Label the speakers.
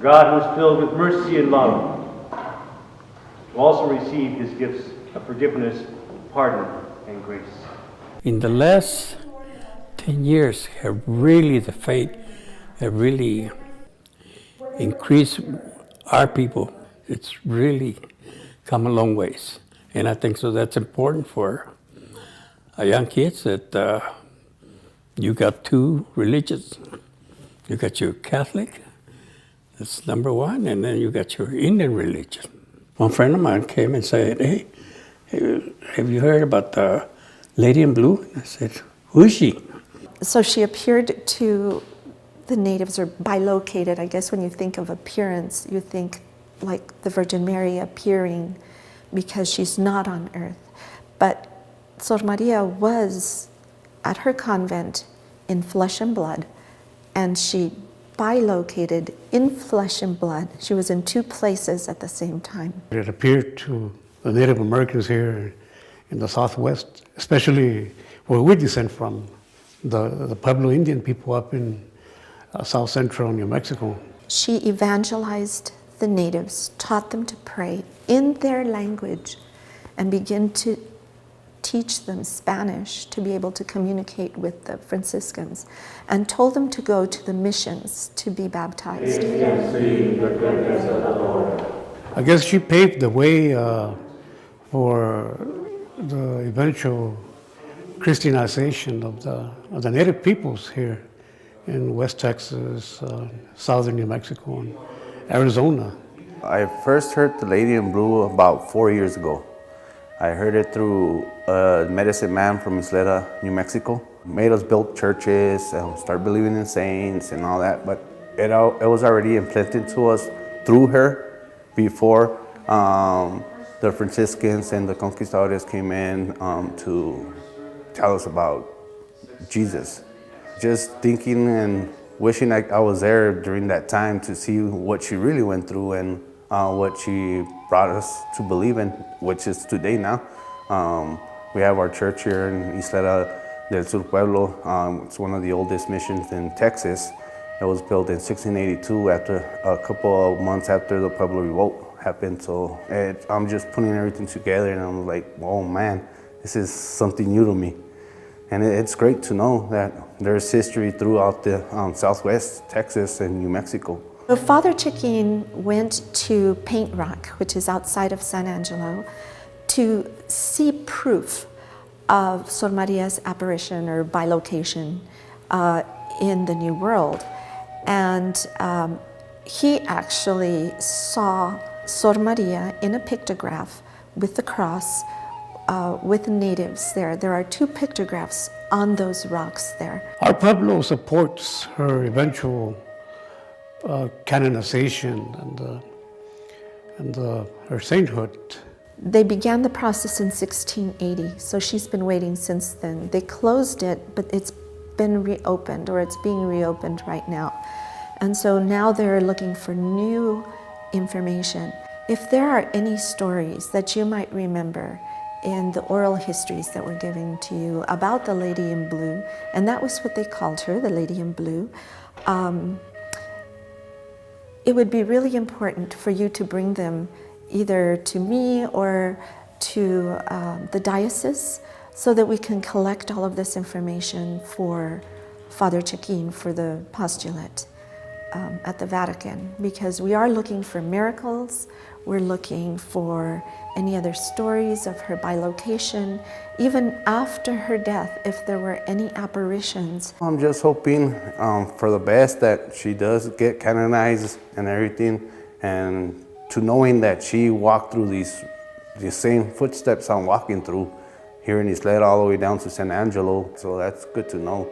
Speaker 1: God, who is filled with mercy and love, to also receive his gifts of forgiveness, pardon, and grace.
Speaker 2: In the last 10 years, the faith have really increased our people. It's really come a long ways. And I think so that's important for young kids that you got two religions. You got your Catholic, that's number one, and then you got your Indian religion. One friend of mine came and said, hey, have you heard about the lady in blue? And I said, who is she?
Speaker 3: So she appeared to the natives, or bilocated. I guess when you think of appearance, you think like the Virgin Mary appearing because she's not on earth. But Sor Maria was at her convent in flesh and blood, and she bilocated in flesh and blood. She was in two places at the same time.
Speaker 4: It appeared to the Native Americans here in the Southwest, especially where we descend from, the Pueblo Indian people up in South Central New Mexico.
Speaker 3: She evangelized the natives, taught them to pray in their language, and began to teach them Spanish to be able to communicate with the Franciscans, and told them to go to the missions to be baptized.
Speaker 4: I guess she paved the way for the eventual Christianization of the native peoples here in West Texas, southern New Mexico, and Arizona.
Speaker 5: I first heard the Lady in Blue about 4 years ago. I heard it through a medicine man from Ysleta, New Mexico. Made us build churches and start believing in saints and all that, but it was already implanted to us through her before the Franciscans and the conquistadores came in to tell us about Jesus. Just thinking and wishing I was there during that time to see what she really went through and what she brought us to believe in, which is today now. We have our church here in Ysleta de Sur Pueblo. It's one of the oldest missions in Texas. It was built in 1682 after a couple of months after the Pueblo Revolt happened. So I'm just putting everything together and I'm like, oh man, this is something new to me. And it's great to know that there's history throughout the Southwest Texas and New Mexico.
Speaker 3: So Father Chiquin went to Paint Rock, which is outside of San Angelo, to see proof of Sor Maria's apparition or bilocation in the New World. And he actually saw Sor Maria in a pictograph with the cross with natives there. There are two pictographs on those rocks there.
Speaker 4: Our Pueblo supports her eventual canonization and her sainthood.
Speaker 3: They began the process in 1680, so she's been waiting since then. They closed it, but it's been reopened, or it's being reopened right now. And so now they're looking for new information. If there are any stories that you might remember in the oral histories that were given to you about the Lady in Blue, and that was what they called her, the Lady in Blue, it would be really important for you to bring them either to me or to the diocese so that we can collect all of this information for Father Chiquin for the postulate at the Vatican, because we are looking for miracles, we're looking for any other stories of her bilocation, even after her death, if there were any apparitions. I'm
Speaker 5: just hoping for the best that she does get canonized and everything, and to knowing that she walked through these same footsteps I'm walking through here in Ysleta all the way down to San Angelo, so that's good to know.